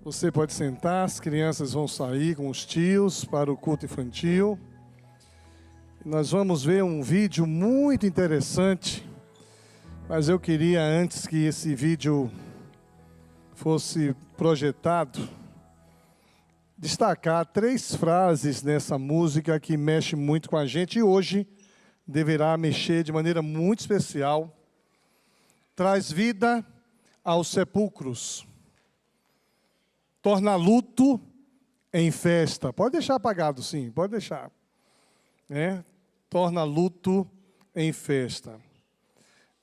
Você pode sentar, as crianças vão sair com os tios para o culto infantil. Nós vamos ver um vídeo muito interessante, mas eu queria, antes que esse vídeo fosse projetado, destacar 3 frases nessa música que mexe muito com a gente e hoje deverá mexer de maneira muito especial. Traz vida aos sepulcros, torna luto em festa. Pode deixar apagado, sim, pode deixar. Torna luto em festa.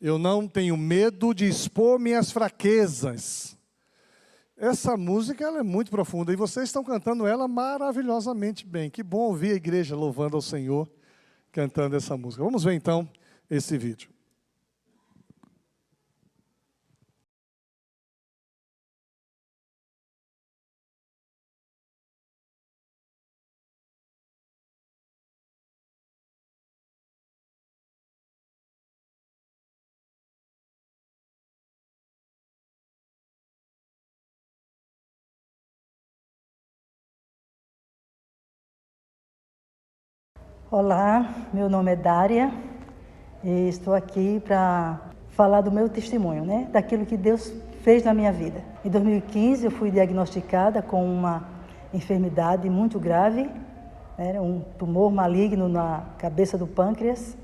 Eu não tenho medo de expor minhas fraquezas. Essa música ela é muito profunda e vocês estão cantando ela maravilhosamente bem. Que bom ouvir a igreja louvando ao Senhor, cantando essa música. Vamos ver então esse vídeo. Olá, meu nome é Dária e estou aqui para falar do meu testemunho, daquilo que Deus fez na minha vida. Em 2015 eu fui diagnosticada com uma enfermidade muito grave, um tumor maligno na cabeça do pâncreas.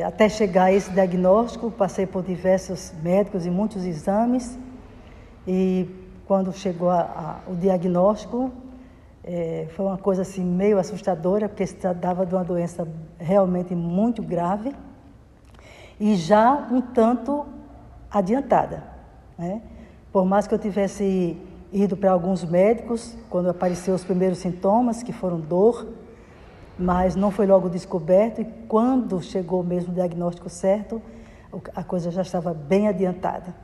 Até chegar a esse diagnóstico, passei por diversos médicos e muitos exames e quando chegou o diagnóstico, foi uma coisa assim meio assustadora, porque se tratava de uma doença realmente muito grave e já um tanto adiantada. Por mais que eu tivesse ido para alguns médicos, quando apareceram os primeiros sintomas, que foram dor, mas não foi logo descoberto e quando chegou mesmo o diagnóstico certo, a coisa já estava bem adiantada.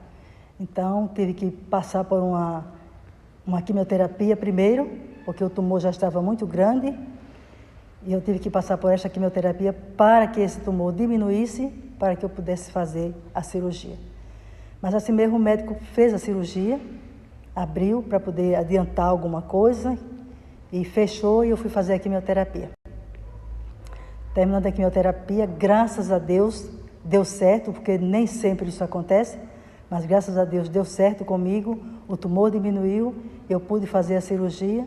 Então, tive que passar por uma quimioterapia primeiro, porque o tumor já estava muito grande e eu tive que passar por esta quimioterapia para que esse tumor diminuísse, para que eu pudesse fazer a cirurgia. Mas assim mesmo o médico fez a cirurgia, abriu para poder adiantar alguma coisa e fechou e eu fui fazer a quimioterapia. Terminando a quimioterapia, graças a Deus, deu certo, porque nem sempre isso acontece, mas graças a Deus deu certo comigo, o tumor diminuiu, eu pude fazer a cirurgia.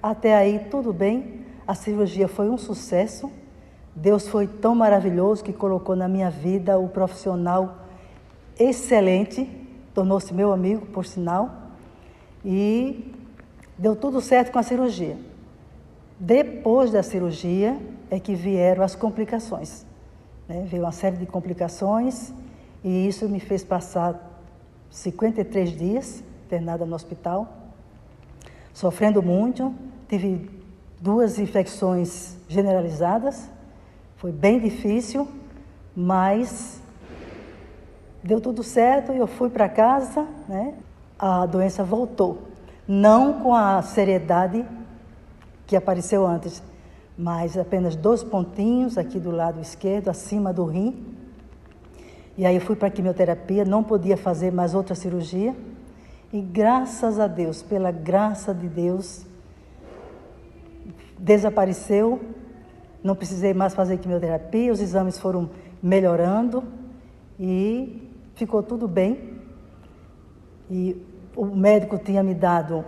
Até aí tudo bem, a cirurgia foi um sucesso, Deus foi tão maravilhoso que colocou na minha vida o profissional excelente, tornou-se meu amigo, por sinal, e deu tudo certo com a cirurgia. Depois da cirurgia é que vieram as complicações, Veio uma série de complicações e isso me fez passar 53 dias internada no hospital, sofrendo muito. Tive 2 infecções generalizadas, foi bem difícil, mas deu tudo certo e eu fui para casa, A doença voltou, não com a seriedade que apareceu antes, mas apenas 2 pontinhos aqui do lado esquerdo, acima do rim. E aí eu fui para a quimioterapia, não podia fazer mais outra cirurgia. E graças a Deus, pela graça de Deus, desapareceu, não precisei mais fazer quimioterapia, os exames foram melhorando e ficou tudo bem. E o médico tinha me dado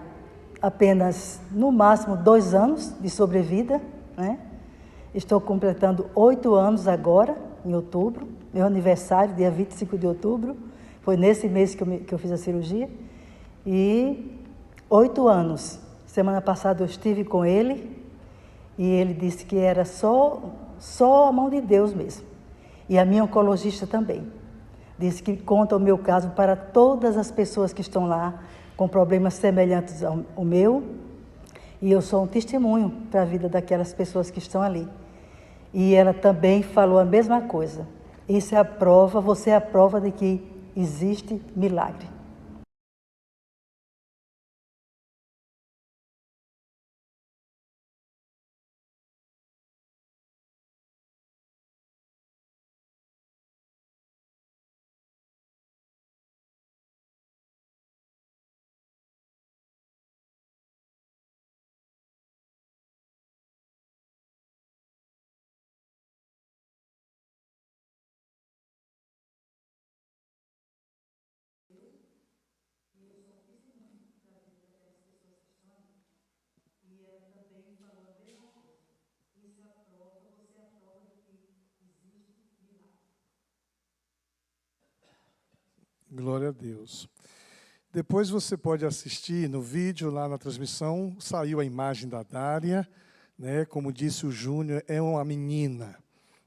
apenas, no máximo, 2 anos de sobrevida, Estou completando 8 anos agora, em outubro, meu aniversário, dia 25 de outubro, foi nesse mês que eu fiz a cirurgia, e 8 anos. Semana passada eu estive com ele, e ele disse que era só a mão de Deus mesmo. E a minha oncologista também. Disse que conta o meu caso para todas as pessoas que estão lá com problemas semelhantes ao meu. E eu sou um testemunho para a vida daquelas pessoas que estão ali. E ela também falou a mesma coisa. Isso é a prova, você é a prova de que existe milagre. Glória a Deus. Depois você pode assistir no vídeo, lá na transmissão, saiu a imagem da Dária, né? Como disse o Júnior, é uma menina.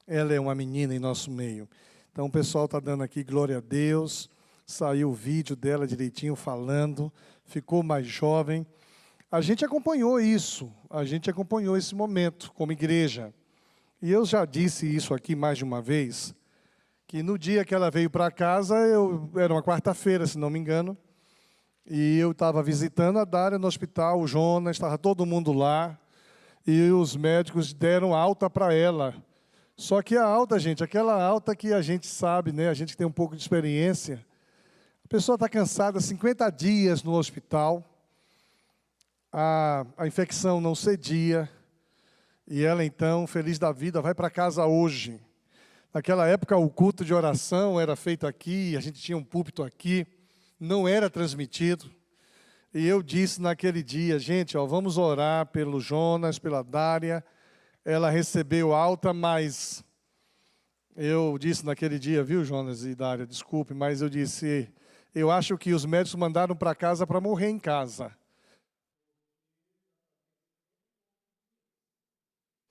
Ela é uma menina em nosso meio. Então o pessoal está dando aqui glória a Deus. Saiu o vídeo dela direitinho falando, ficou mais jovem. A gente acompanhou isso, a gente acompanhou esse momento como igreja. E eu já disse isso aqui mais de uma vez, que no dia que ela veio para casa, era uma quarta-feira, se não me engano, e eu estava visitando a Dária no hospital, o Jonas, estava todo mundo lá, e os médicos deram alta para ela. Só que a alta, gente, aquela alta que a gente sabe, né, a gente que tem um pouco de experiência, a pessoa está cansada, 50 dias no hospital, a infecção não cedia, e ela então, feliz da vida, vai para casa hoje. Naquela época o culto de oração era feito aqui, a gente tinha um púlpito aqui, não era transmitido. E eu disse naquele dia, gente, vamos orar pelo Jonas, pela Dária. Ela recebeu alta, mas eu disse naquele dia, viu, Jonas e Dária, desculpe, mas eu disse, eu acho que os médicos mandaram para casa para morrer em casa.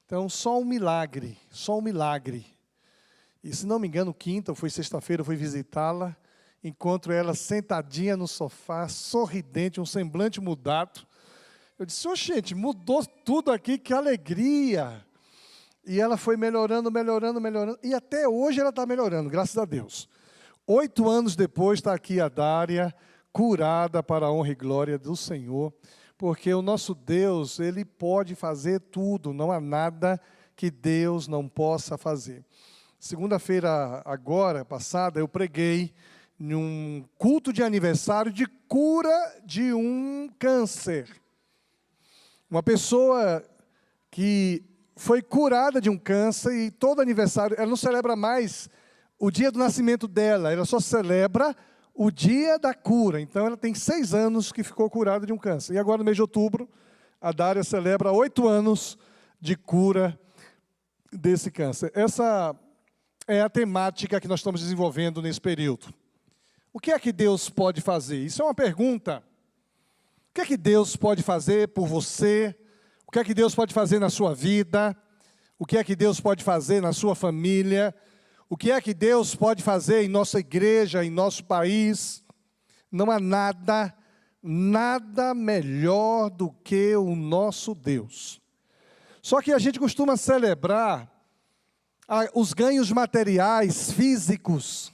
Então, só um milagre, só um milagre. E, se não me engano, quinta, ou foi sexta-feira, eu fui visitá-la, encontro ela sentadinha no sofá, sorridente, um semblante mudado. Eu disse, gente, mudou tudo aqui, que alegria. E ela foi melhorando, melhorando, melhorando, e até hoje ela está melhorando, graças a Deus. 8 anos depois está aqui a Dária, curada para a honra e glória do Senhor, porque o nosso Deus, Ele pode fazer tudo, não há nada que Deus não possa fazer. Segunda-feira agora, passada, eu preguei num culto de aniversário de cura de um câncer. Uma pessoa que foi curada de um câncer e todo aniversário, ela não celebra mais o dia do nascimento dela, ela só celebra o dia da cura. Então ela tem 6 anos que ficou curada de um câncer. E agora no mês de outubro, a Dária celebra 8 anos de cura desse câncer. Essa é a temática que nós estamos desenvolvendo nesse período. O que é que Deus pode fazer? Isso é uma pergunta. O que é que Deus pode fazer por você? O que é que Deus pode fazer na sua vida? O que é que Deus pode fazer na sua família? O que é que Deus pode fazer em nossa igreja, em nosso país? Não há nada melhor do que o nosso Deus. Só que a gente costuma celebrar os ganhos materiais, físicos.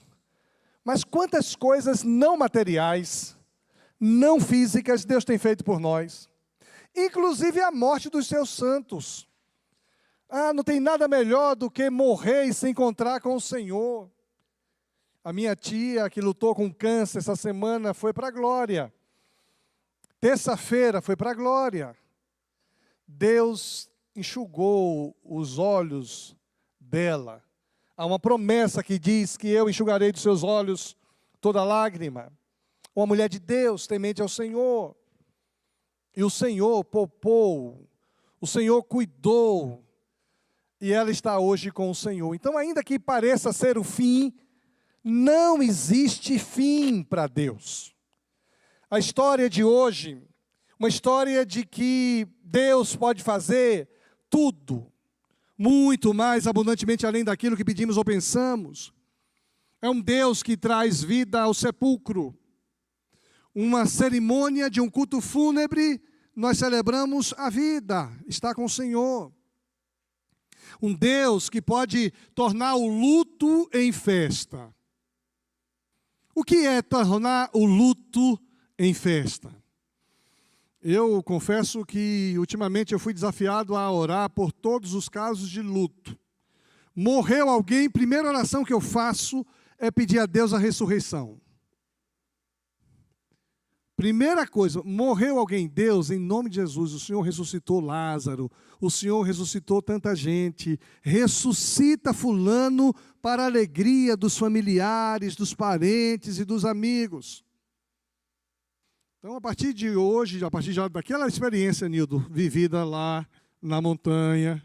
Mas quantas coisas não materiais, não físicas, Deus tem feito por nós? Inclusive a morte dos seus santos. Não tem nada melhor do que morrer e se encontrar com o Senhor. A minha tia, que lutou com câncer essa semana, foi para a glória. Terça-feira foi para a glória. Deus enxugou os olhos dela. Há uma promessa que diz que eu enxugarei dos seus olhos toda lágrima. Uma mulher de Deus, temente ao Senhor. E o Senhor poupou, o Senhor cuidou, e ela está hoje com o Senhor. Então, ainda que pareça ser o fim, não existe fim para Deus. A história de hoje, uma história de que Deus pode fazer tudo, muito mais abundantemente além daquilo que pedimos ou pensamos. É um Deus que traz vida ao sepulcro. Uma cerimônia de um culto fúnebre, nós celebramos a vida, está com o Senhor. Um Deus que pode tornar o luto em festa. O que é tornar o luto em festa? Eu confesso que ultimamente eu fui desafiado a orar por todos os casos de luto. Morreu alguém, primeira oração que eu faço é pedir a Deus a ressurreição. Primeira coisa, morreu alguém, Deus, em nome de Jesus, o Senhor ressuscitou Lázaro, o Senhor ressuscitou tanta gente, ressuscita fulano para a alegria dos familiares, dos parentes e dos amigos. Então, a partir de hoje, a partir daquela experiência, Nildo, vivida lá na montanha,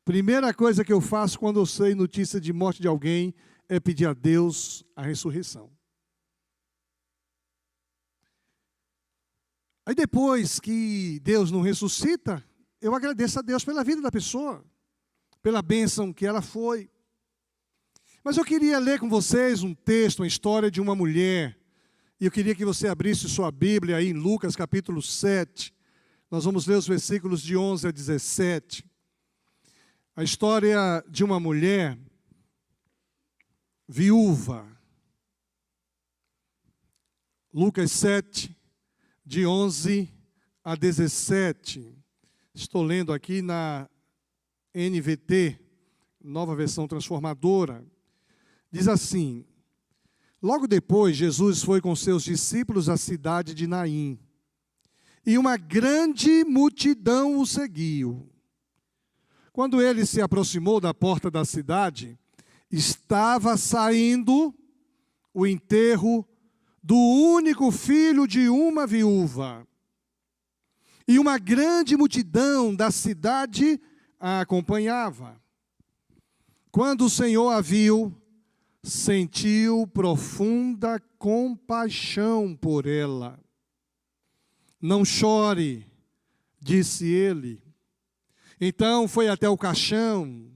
primeira coisa que eu faço quando eu sei notícia de morte de alguém é pedir a Deus a ressurreição. Aí depois que Deus nos ressuscita, eu agradeço a Deus pela vida da pessoa, pela bênção que ela foi. Mas eu queria ler com vocês um texto, uma história de uma mulher. E eu queria que você abrisse sua Bíblia aí em Lucas capítulo 7. Nós vamos ler os versículos de 11 a 17. A história de uma mulher viúva. Lucas 7, de 11 a 17. Estou lendo aqui na NVT, Nova Versão Transformadora. Diz assim: logo depois, Jesus foi com seus discípulos à cidade de Naim, e uma grande multidão o seguiu. Quando ele se aproximou da porta da cidade, estava saindo o enterro do único filho de uma viúva. E uma grande multidão da cidade a acompanhava. Quando o Senhor a viu, sentiu profunda compaixão por ela. Não chore, disse ele. Então foi até o caixão,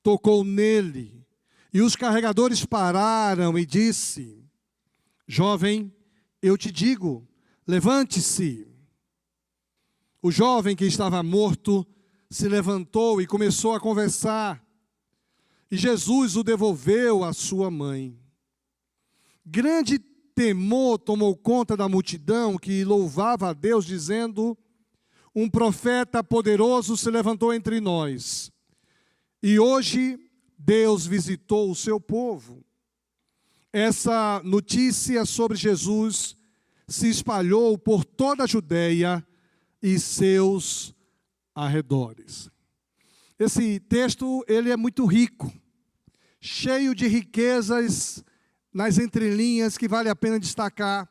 tocou nele, e os carregadores pararam e disse: jovem, eu te digo, levante-se. O jovem que estava morto se levantou e começou a conversar. E Jesus o devolveu à sua mãe. Grande temor tomou conta da multidão que louvava a Deus, dizendo: um profeta poderoso se levantou entre nós. E hoje Deus visitou o seu povo. Essa notícia sobre Jesus se espalhou por toda a Judéia e seus arredores. Esse texto, ele é muito rico, cheio de riquezas nas entrelinhas que vale a pena destacar.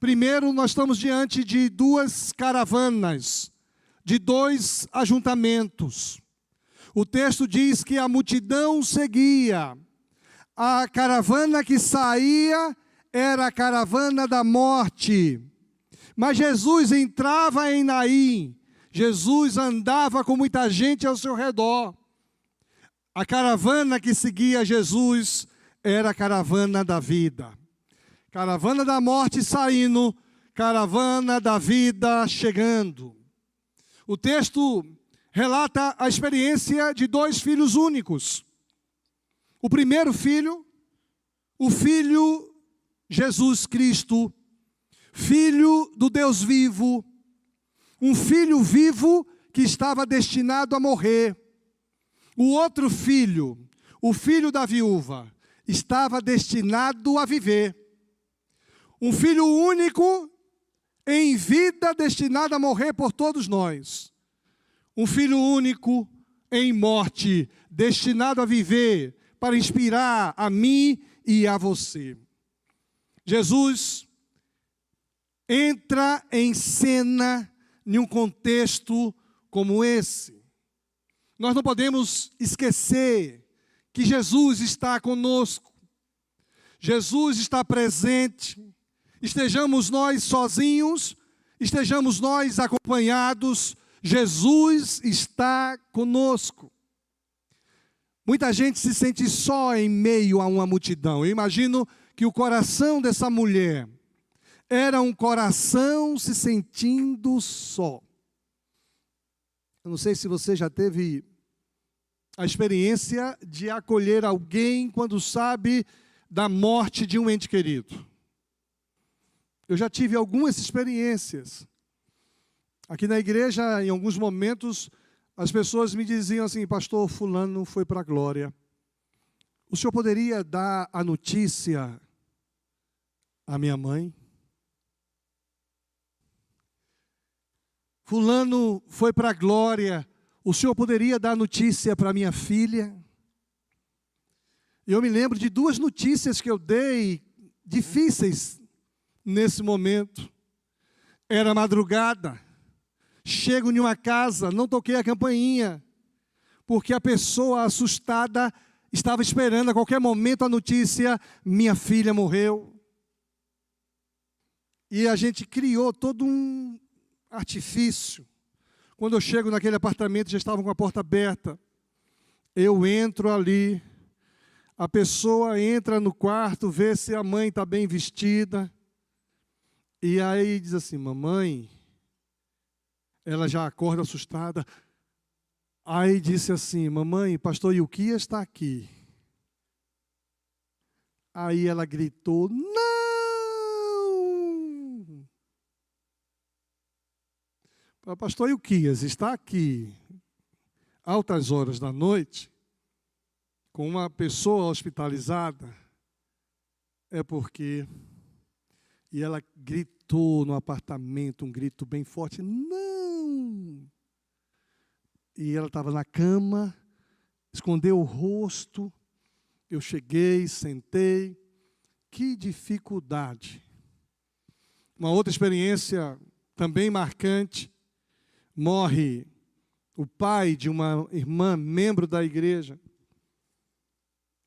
Primeiro, nós estamos diante de duas caravanas, de dois ajuntamentos. O texto diz que a multidão seguia. A caravana que saía era a caravana da morte. Mas Jesus entrava em Naim. Jesus andava com muita gente ao seu redor. A caravana que seguia Jesus era a caravana da vida. Caravana da morte saindo, caravana da vida chegando. O texto relata a experiência de dois filhos únicos. O primeiro filho, o filho Jesus Cristo, filho do Deus vivo, um filho vivo que estava destinado a morrer. O outro filho, o filho da viúva, estava destinado a viver. Um filho único em vida destinado a morrer por todos nós. Um filho único em morte, destinado a viver para inspirar a mim e a você. Jesus entra em cena em um contexto como esse. Nós não podemos esquecer que Jesus está conosco. Jesus está presente. Estejamos nós sozinhos, estejamos nós acompanhados, Jesus está conosco. Muita gente se sente só em meio a uma multidão. Eu imagino que o coração dessa mulher era um coração se sentindo só. Eu não sei se você já teve a experiência de acolher alguém quando sabe da morte de um ente querido. Eu já tive algumas experiências. Aqui na igreja, em alguns momentos, as pessoas me diziam assim: pastor, fulano foi para a glória. O senhor poderia dar a notícia à minha mãe? Fulano foi para a glória. O senhor poderia dar notícia para minha filha? Eu me lembro de duas notícias que eu dei, difíceis nesse momento. Era madrugada. Chego em uma casa, não toquei a campainha, porque a pessoa assustada estava esperando a qualquer momento a notícia: minha filha morreu. E a gente criou todo um artifício. Quando eu chego naquele apartamento, já estavam com a porta aberta. Eu entro ali, a pessoa entra no quarto, vê se a mãe está bem vestida. E aí diz assim, mamãe, ela já acorda assustada. Aí disse assim, mamãe, pastor Ilquias está aqui. Aí ela gritou, não! Pastor Ilquias está aqui, altas horas da noite, com uma pessoa hospitalizada, é porque... E ela gritou no apartamento, um grito bem forte, não! E ela estava na cama, escondeu o rosto. Eu cheguei, sentei. Que dificuldade. Uma outra experiência também marcante. Morre o pai de uma irmã, membro da igreja.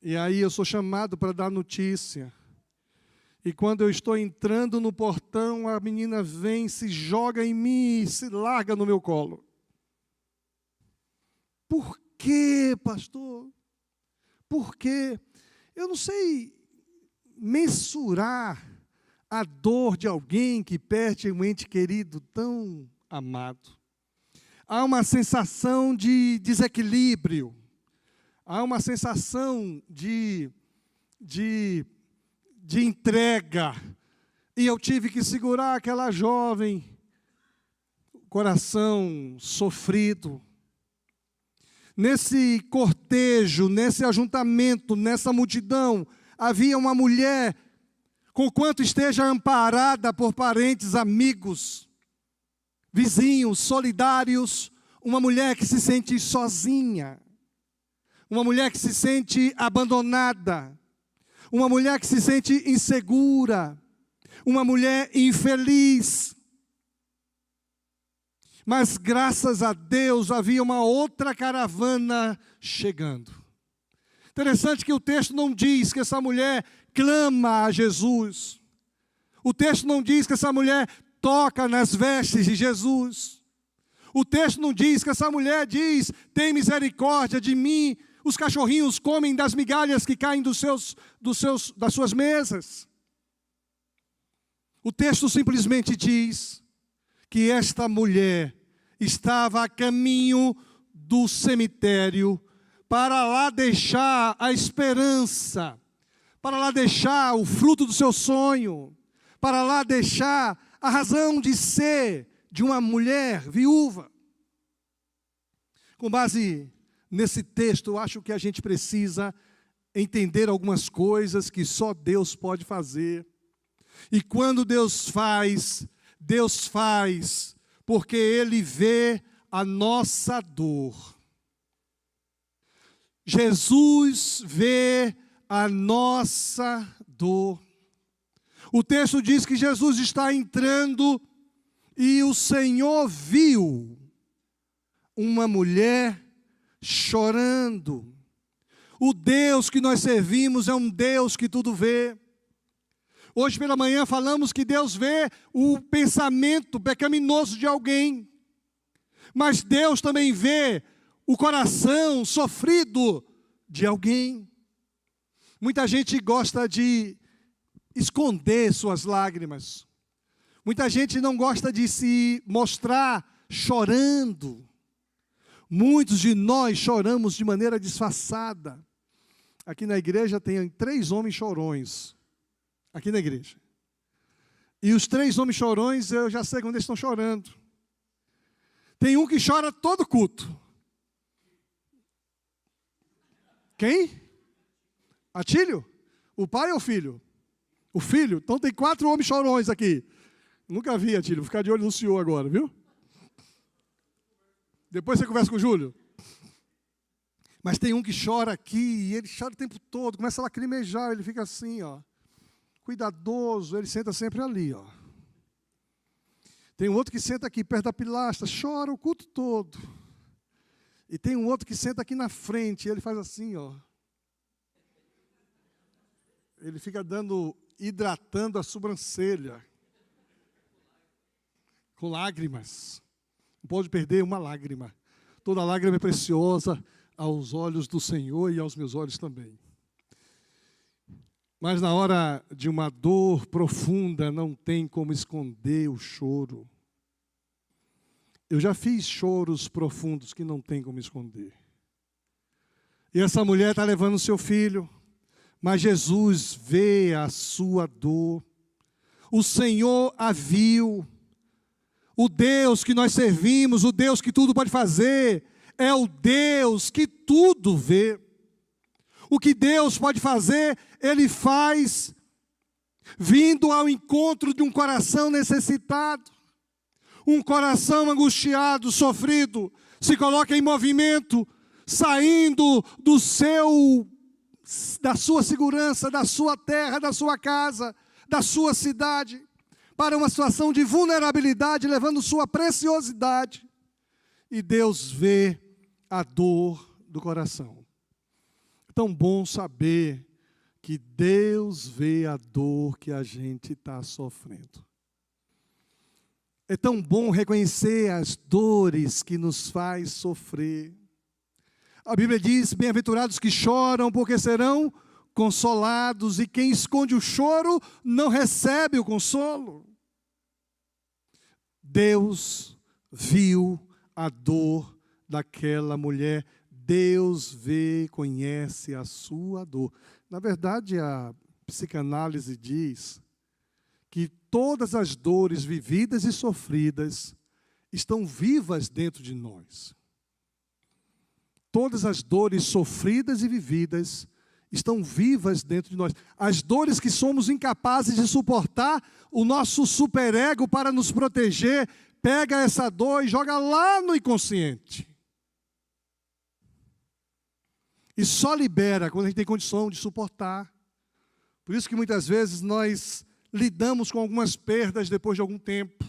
E aí eu sou chamado para dar notícia. E quando eu estou entrando no portão, a menina vem, se joga em mim e se larga no meu colo. Por quê, pastor? Por quê? Eu não sei mensurar a dor de alguém que perde um ente querido tão amado. Há uma sensação de desequilíbrio. Há uma sensação de entrega. E eu tive que segurar aquela jovem, coração sofrido. Nesse cortejo, nesse ajuntamento, nessa multidão, havia uma mulher, conquanto esteja amparada por parentes, amigos, vizinhos, solidários, uma mulher que se sente sozinha, uma mulher que se sente abandonada, uma mulher que se sente insegura, uma mulher infeliz. Mas graças a Deus havia uma outra caravana chegando. Interessante que o texto não diz que essa mulher clama a Jesus. O texto não diz que essa mulher toca nas vestes de Jesus. O texto não diz que essa mulher diz, tem misericórdia de mim, os cachorrinhos comem das migalhas que caem das suas mesas. O texto simplesmente diz que esta mulher estava a caminho do cemitério para lá deixar a esperança, para lá deixar o fruto do seu sonho, para lá deixar a razão de ser de uma mulher viúva. Com base nesse texto, eu acho que a gente precisa entender algumas coisas que só Deus pode fazer. E quando Deus faz porque Ele vê a nossa dor. Jesus vê a nossa dor. O texto diz que Jesus está entrando e o Senhor viu uma mulher chorando. O Deus que nós servimos é um Deus que tudo vê. Hoje pela manhã falamos que Deus vê o pensamento pecaminoso de alguém. Mas Deus também vê o coração sofrido de alguém. Muita gente gosta de esconder suas lágrimas. Muita gente não gosta de se mostrar chorando. Muitos de nós choramos de maneira disfarçada. Aqui na igreja tem 3 homens chorões. Aqui na igreja. E os 3 homens chorões, eu já sei quando eles estão chorando. Tem um que chora todo culto. Quem? Atílio? O pai ou o filho? O filho? Então tem 4 homens chorões aqui. Nunca vi, Atílio. Vou ficar de olho no senhor agora, viu? Depois você conversa com o Júlio. Mas tem um que chora aqui, e ele chora o tempo todo, começa a lacrimejar, ele fica assim, ó. Cuidadoso, ele senta sempre ali, ó. Tem um outro que senta aqui perto da pilastra, chora o culto todo. E tem um outro que senta aqui na frente, e ele faz assim, ó. Ele fica hidratando a sobrancelha. com lágrimas. Não pode perder uma lágrima. Toda lágrima é preciosa aos olhos do Senhor e aos meus olhos também. Mas na hora de uma dor profunda, não tem como esconder o choro. Eu já fiz choros profundos que não tem como esconder. E essa mulher está levando seu filho, mas Jesus vê a sua dor. O Senhor a viu. O Deus que nós servimos, o Deus que tudo pode fazer, é o Deus que tudo vê. O que Deus pode fazer, Ele faz, vindo ao encontro de um coração necessitado, um coração angustiado, sofrido, se coloca em movimento, saindo da sua segurança, da sua terra, da sua casa, da sua cidade, para uma situação de vulnerabilidade, levando sua preciosidade. E Deus vê a dor do coração. É tão bom saber que Deus vê a dor que a gente está sofrendo. É tão bom reconhecer as dores que nos faz sofrer. A Bíblia diz, bem-aventurados que choram, porque serão consolados, e quem esconde o choro não recebe o consolo. Deus viu a dor daquela mulher. Deus vê, conhece a sua dor. Na verdade, a psicanálise diz que todas as dores vividas e sofridas estão vivas dentro de nós. Todas as dores sofridas e vividas estão vivas dentro de nós. As dores que somos incapazes de suportar, o nosso superego, para nos proteger, pega essa dor e joga lá no inconsciente. E só libera quando a gente tem condição de suportar. Por isso que muitas vezes nós lidamos com algumas perdas depois de algum tempo.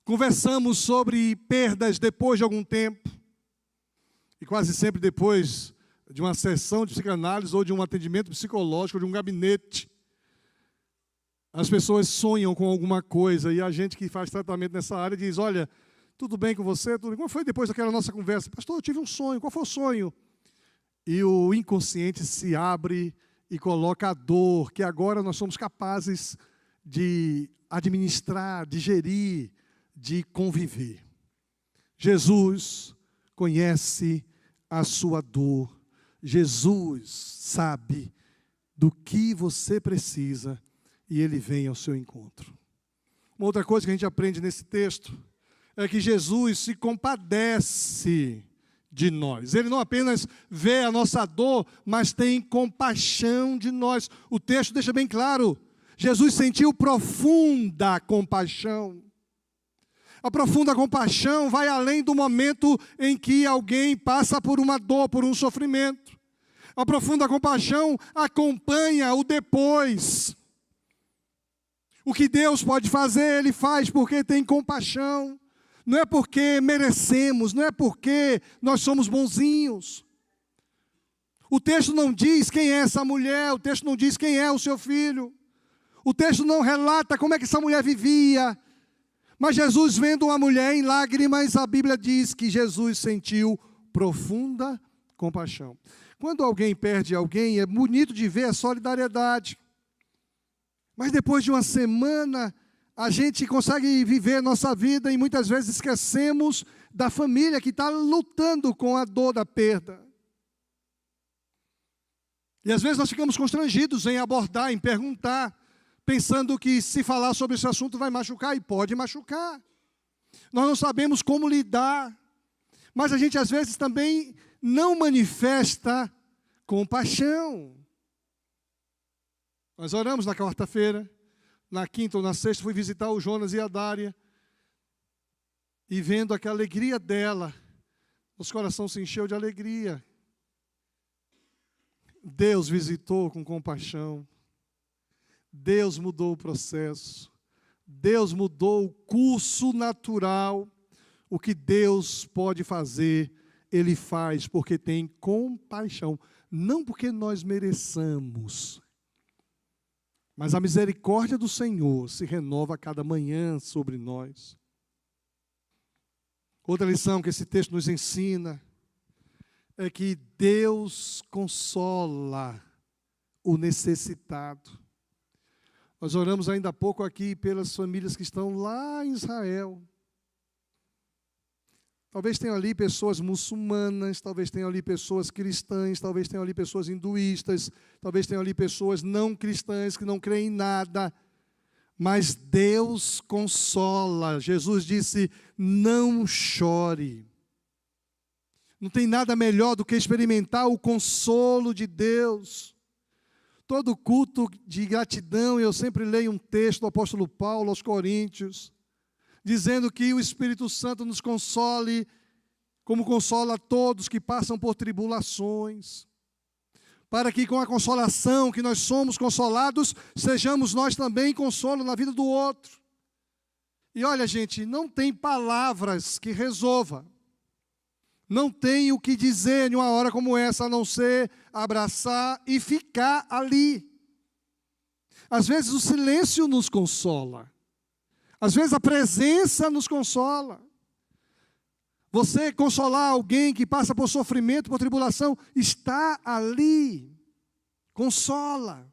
Conversamos sobre perdas depois de algum tempo. E quase sempre depois de uma sessão de psicanálise ou de um atendimento psicológico, ou de um gabinete, as pessoas sonham com alguma coisa e a gente que faz tratamento nessa área diz, olha, tudo bem com você? Tudo bem? Como foi depois daquela nossa conversa? Pastor, eu tive um sonho. Qual foi o sonho? E o inconsciente se abre e coloca a dor que agora nós somos capazes de administrar, de gerir, de conviver. Jesus conhece a sua dor. Jesus sabe do que você precisa e Ele vem ao seu encontro. Uma outra coisa que a gente aprende nesse texto é que Jesus se compadece de nós. Ele não apenas vê a nossa dor, mas tem compaixão de nós. O texto deixa bem claro, Jesus sentiu profunda compaixão. A profunda compaixão vai além do momento em que alguém passa por uma dor, por um sofrimento. A profunda compaixão acompanha o depois. O que Deus pode fazer, Ele faz porque tem compaixão. Não é porque merecemos, não é porque nós somos bonzinhos. O texto não diz quem é essa mulher, o texto não diz quem é o seu filho. O texto não relata como é que essa mulher vivia. Mas Jesus, vendo uma mulher em lágrimas, a Bíblia diz que Jesus sentiu profunda compaixão. Quando alguém perde alguém, é bonito de ver a solidariedade. Mas depois de uma semana, a gente consegue viver nossa vida e muitas vezes esquecemos da família que está lutando com a dor da perda. E às vezes nós ficamos constrangidos em abordar, em perguntar, pensando que se falar sobre esse assunto vai machucar, e pode machucar. Nós não sabemos como lidar, mas a gente às vezes também não manifesta compaixão. Nós oramos na quarta-feira, na quinta ou na sexta, fui visitar o Jonas e a Dária, e vendo aquela alegria dela, nosso coração se encheu de alegria. Deus visitou com compaixão, Deus mudou o processo, Deus mudou o curso natural. O que Deus pode fazer, Ele faz porque tem compaixão, não porque nós mereçamos. Mas a misericórdia do Senhor se renova a cada manhã sobre nós. Outra lição que esse texto nos ensina é que Deus consola o necessitado. Nós oramos ainda há pouco aqui pelas famílias que estão lá em Israel. Talvez tenham ali pessoas muçulmanas, talvez tenham ali pessoas cristãs, talvez tenham ali pessoas hinduístas, talvez tenham ali pessoas não cristãs que não creem em nada. Mas Deus consola. Jesus disse, não chore. Não tem nada melhor do que experimentar o consolo de Deus. Todo culto de gratidão, eu sempre leio um texto do apóstolo Paulo aos Coríntios, dizendo que o Espírito Santo nos console, como consola todos que passam por tribulações, para que com a consolação que nós somos consolados, sejamos nós também consolo na vida do outro. E olha, gente, não tem palavras que resolva, não tem o que dizer em uma hora como essa, a não ser abraçar e ficar ali. Às vezes o silêncio nos consola. Às vezes a presença nos consola. Você consolar alguém que passa por sofrimento, por tribulação, está ali. Consola.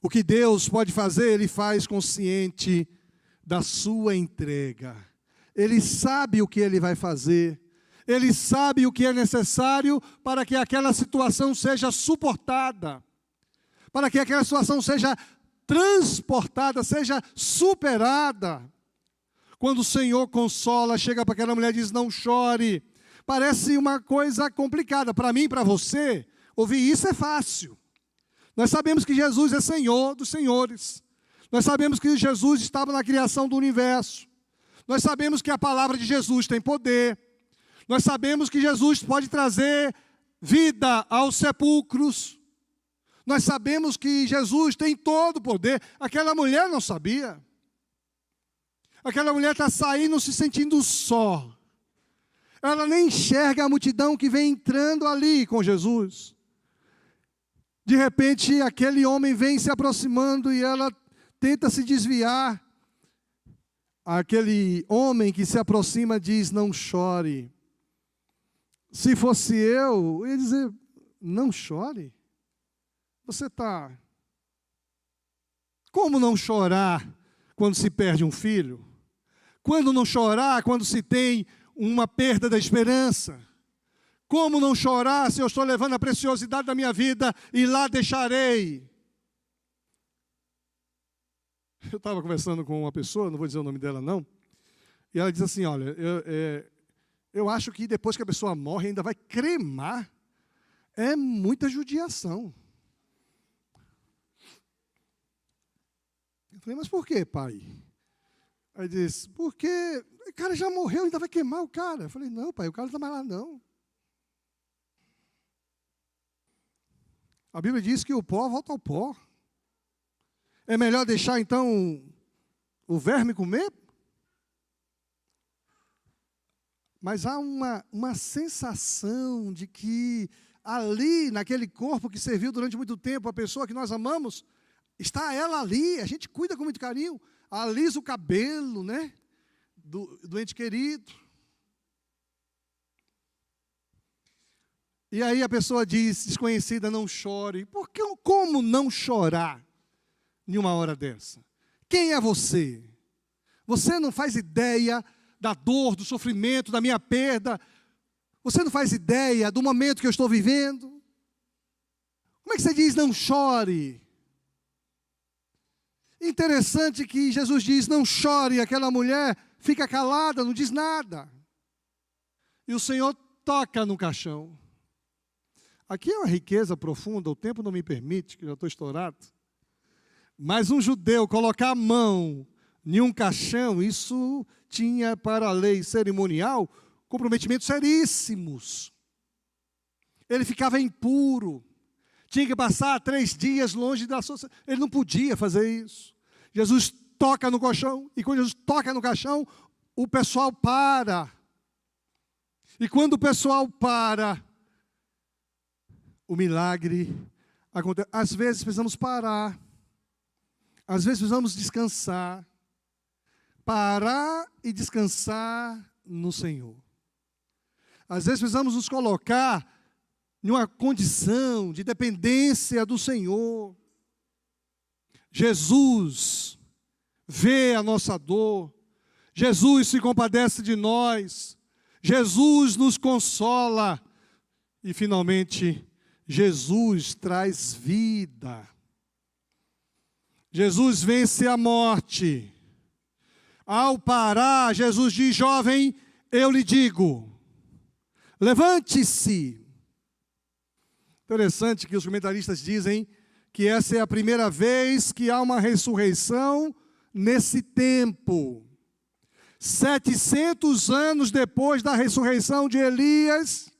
O que Deus pode fazer, Ele faz consciente da sua entrega. Ele sabe o que Ele vai fazer. Ele sabe o que é necessário para que aquela situação seja suportada. Para que aquela situação seja transportada, seja superada. Quando o Senhor consola, chega para aquela mulher e diz, não chore. Parece uma coisa complicada. Para mim e para você, ouvir isso é fácil. Nós sabemos que Jesus é Senhor dos senhores. Nós sabemos que Jesus estava na criação do universo. Nós sabemos que a palavra de Jesus tem poder. Nós sabemos que Jesus pode trazer vida aos sepulcros. Nós sabemos que Jesus tem todo o poder. Aquela mulher não sabia. Aquela mulher está saindo se sentindo só. Ela nem enxerga a multidão que vem entrando ali com Jesus. De repente, aquele homem vem se aproximando e ela tenta se desviar. Aquele homem que se aproxima diz, não chore. Se fosse eu ia dizer, não chore. Você está... Como não chorar quando se perde um filho? Quando não chorar quando se tem uma perda da esperança? Como não chorar se eu estou levando a preciosidade da minha vida e lá deixarei? Eu estava conversando com uma pessoa, não vou dizer o nome dela não, e ela diz assim, olha, eu acho que depois que a pessoa morre ainda vai cremar. É muita judiação. Eu falei, mas por quê, pai? Aí disse, porque o cara já morreu, ainda vai queimar o cara. Eu falei, não, pai, o cara não está mais lá, não. A Bíblia diz que o pó volta ao pó. É melhor deixar, então, o verme comer? Mas há uma sensação de que ali, naquele corpo que serviu durante muito tempo a pessoa que nós amamos, está ela ali, a gente cuida com muito carinho, alisa o cabelo, né, do ente querido. E aí a pessoa diz, desconhecida, não chore. Como não chorar em uma hora dessa? Quem é você? Você não faz ideia da dor, do sofrimento, da minha perda. Você não faz ideia do momento que eu estou vivendo. Como é que você diz não chore? Interessante que Jesus diz não chore, aquela mulher fica calada, não diz nada. E o Senhor toca no caixão. Aqui é uma riqueza profunda, o tempo não me permite, que eu já estou estourado. Mas um judeu colocar a mão em um caixão, isso tinha para a lei cerimonial comprometimentos seríssimos. Ele ficava impuro. Tinha que passar 3 dias longe da sociedade. Ele não podia fazer isso. Jesus toca no caixão, e quando Jesus toca no caixão, o pessoal para. E quando o pessoal para, o milagre acontece. Às vezes precisamos parar. Às vezes precisamos descansar. parar e descansar no Senhor. Às vezes precisamos nos colocar em uma condição de dependência do Senhor. Jesus vê a nossa dor, Jesus se compadece de nós, Jesus nos consola e, finalmente, Jesus traz vida. Jesus vence a morte. Ao parar, Jesus diz: jovem, eu lhe digo, levante-se. Interessante que os comentaristas dizem que essa é a primeira vez que há uma ressurreição nesse tempo. 700 anos depois da ressurreição de Elias,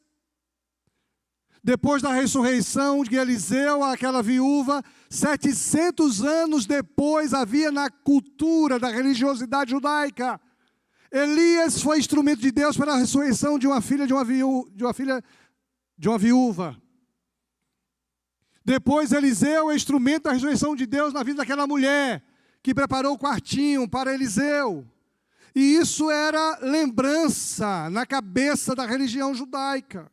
depois da ressurreição de Eliseu, aquela viúva, 700 anos depois havia na cultura da religiosidade judaica, Elias foi instrumento de Deus para a ressurreição de uma filha de uma viúva. Depois Eliseu é instrumento da ressurreição de Deus na vida daquela mulher que preparou o quartinho para Eliseu. E isso era lembrança na cabeça da religião judaica.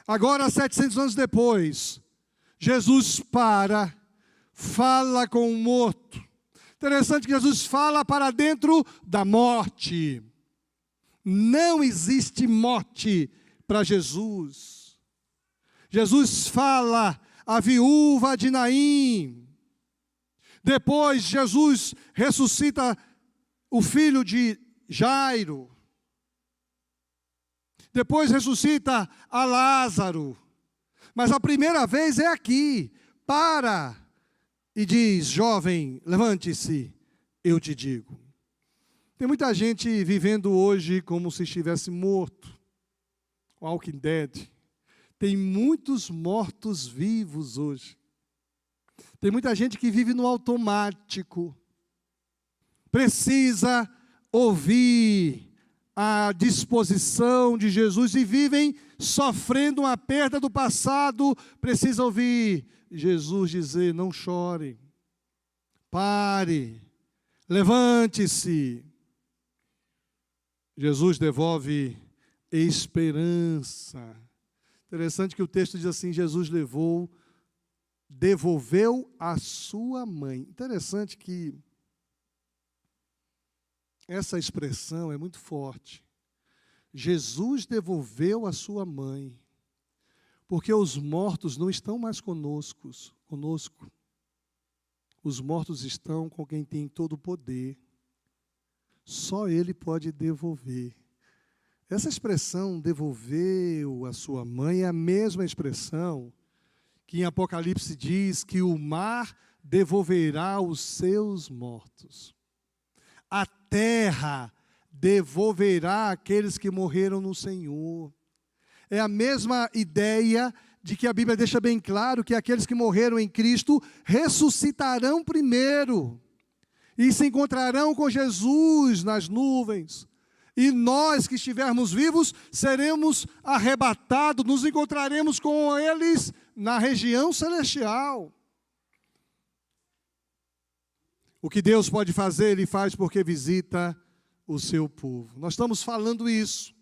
Agora, 700 anos depois, Jesus fala com o morto. Interessante que Jesus fala para dentro da morte. Não existe morte para Jesus. Jesus fala à viúva de Naim. Depois, Jesus ressuscita o filho de Jairo. Depois ressuscita a Lázaro. Mas a primeira vez é aqui. Para e diz: jovem, levante-se, eu te digo. Tem muita gente vivendo hoje como se estivesse morto. Walking Dead. Tem muitos mortos vivos hoje. Tem muita gente que vive no automático. Precisa ouvir a disposição de Jesus e vivem sofrendo uma perda do passado. Precisa ouvir Jesus dizer: não chore, pare, levante-se. Jesus devolve esperança. Interessante que o texto diz assim: Jesus devolveu a sua mãe. Interessante que essa expressão é muito forte. Jesus devolveu a sua mãe, porque os mortos não estão mais conosco. Os mortos estão com quem tem todo o poder. Só Ele pode devolver. Essa expressão, devolveu a sua mãe, é a mesma expressão que em Apocalipse diz que o mar devolverá os seus mortos. A terra devolverá aqueles que morreram no Senhor. É a mesma ideia de que a Bíblia deixa bem claro que aqueles que morreram em Cristo ressuscitarão primeiro e se encontrarão com Jesus nas nuvens. E nós que estivermos vivos seremos arrebatados, nos encontraremos com eles na região celestial. O que Deus pode fazer, Ele faz porque visita o seu povo. Nós estamos falando isso.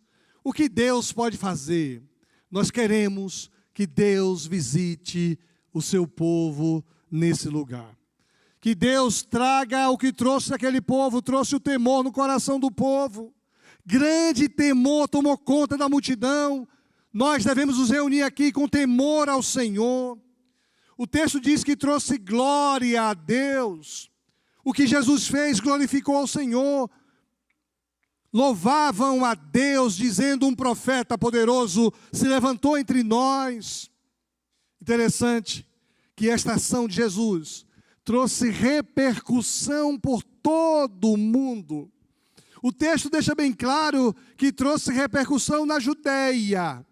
O que Deus pode fazer? Nós queremos que Deus visite o seu povo nesse lugar. Que Deus traga o que trouxe aquele povo, trouxe o temor no coração do povo. Grande temor tomou conta da multidão. Nós devemos nos reunir aqui com temor ao Senhor. O texto diz que trouxe glória a Deus. O que Jesus fez glorificou ao Senhor. Louvavam a Deus, dizendo: um profeta poderoso se levantou entre nós. Interessante que esta ação de Jesus trouxe repercussão por todo o mundo. O texto deixa bem claro que trouxe repercussão na Judeia.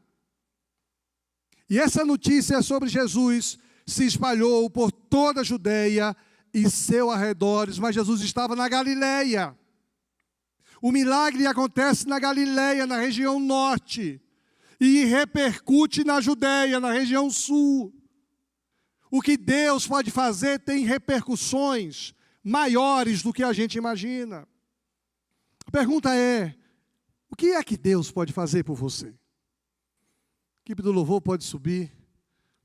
E essa notícia sobre Jesus se espalhou por toda a Judeia e seus arredores, mas Jesus estava na Galileia. O milagre acontece na Galileia, na região norte, e repercute na Judeia, na região sul. O que Deus pode fazer tem repercussões maiores do que a gente imagina. pergunta é: o que é que Deus pode fazer por você? A equipe do louvor pode subir.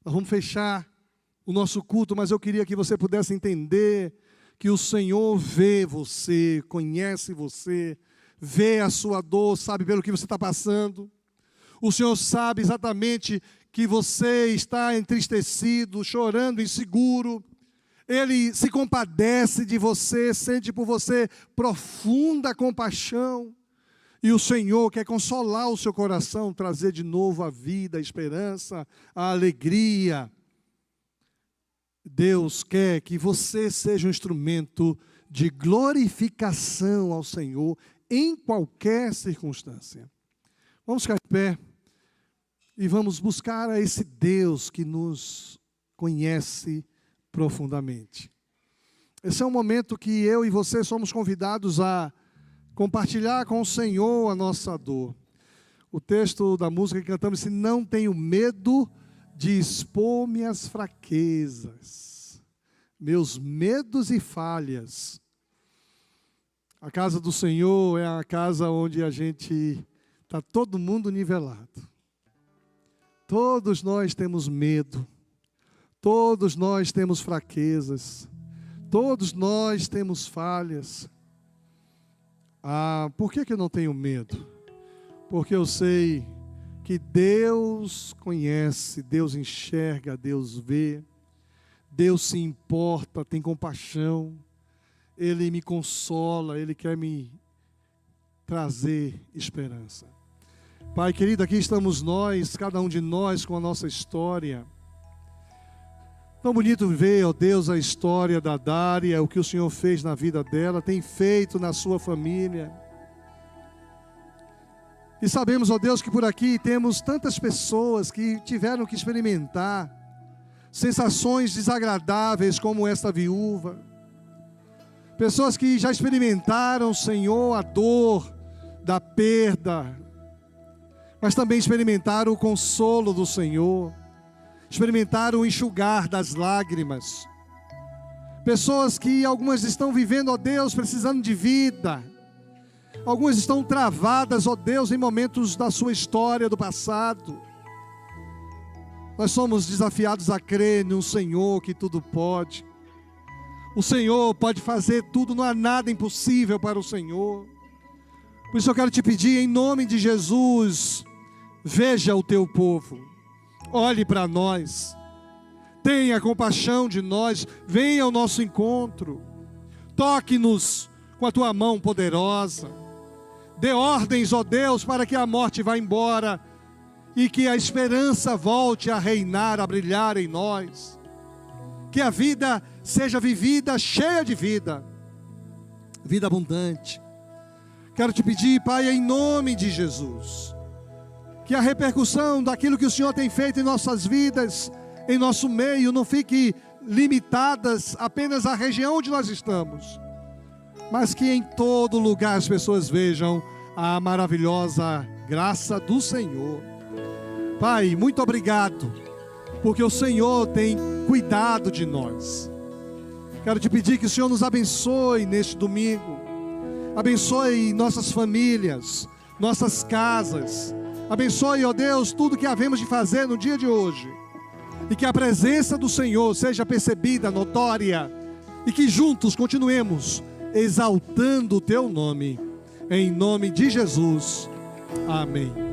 Nós vamos fechar o nosso culto, mas eu queria que você pudesse entender que o Senhor vê você, conhece você, vê a sua dor, sabe pelo que você está passando. O Senhor sabe exatamente que você está entristecido, chorando, inseguro. Ele se compadece de você, sente por você profunda compaixão. E o Senhor quer consolar o seu coração, trazer de novo a vida, a esperança, a alegria. Deus quer que você seja um instrumento de glorificação ao Senhor em qualquer circunstância. Vamos ficar de pé e vamos buscar a esse Deus que nos conhece profundamente. Esse é um momento que eu e você somos convidados a compartilhar com o Senhor a nossa dor. O texto da música que cantamos diz: não tenho medo de expor minhas fraquezas, meus medos e falhas. A casa do Senhor é a casa onde a gente está todo mundo nivelado. Todos nós temos medo, todos nós temos fraquezas, todos nós temos falhas. Por que eu não tenho medo? Porque eu sei que Deus conhece, Deus enxerga, Deus vê, Deus se importa, tem compaixão, Ele me consola, Ele quer me trazer esperança. Pai querido, aqui estamos nós, cada um de nós com a nossa história. Tão bonito ver, ó Deus, a história da Dária, o que o Senhor fez na vida dela, tem feito na sua família. E sabemos, ó Deus, que por aqui temos tantas pessoas que tiveram que experimentar sensações desagradáveis como esta viúva. Pessoas que já experimentaram, Senhor, a dor da perda, mas também experimentaram o consolo do Senhor, experimentaram o enxugar das lágrimas. Pessoas que algumas estão vivendo, ó Deus, precisando de vida. Algumas estão travadas, ó Deus, em momentos da sua história, do passado. Nós somos desafiados a crer no Senhor que tudo pode. O Senhor pode fazer tudo, não há nada impossível para o Senhor. Por isso eu quero te pedir, em nome de Jesus, veja o teu povo, olhe para nós, tenha compaixão de nós, venha ao nosso encontro, toque-nos com a tua mão poderosa, dê ordens, ó Deus, para que a morte vá embora e que a esperança volte a reinar, a brilhar em nós, que a vida seja vivida cheia de vida, vida abundante. Quero te pedir, Pai, em nome de Jesus, que a repercussão daquilo que o Senhor tem feito em nossas vidas, em nosso meio, não fique limitadas apenas à região onde nós estamos, mas que em todo lugar as pessoas vejam a maravilhosa graça do Senhor. Pai, muito obrigado, porque o Senhor tem cuidado de nós. Quero te pedir que o Senhor nos abençoe neste domingo, abençoe nossas famílias, nossas casas, abençoe, ó Deus, tudo que havemos de fazer no dia de hoje, e que a presença do Senhor seja percebida, notória, e que juntos continuemos exaltando o teu nome, em nome de Jesus, amém.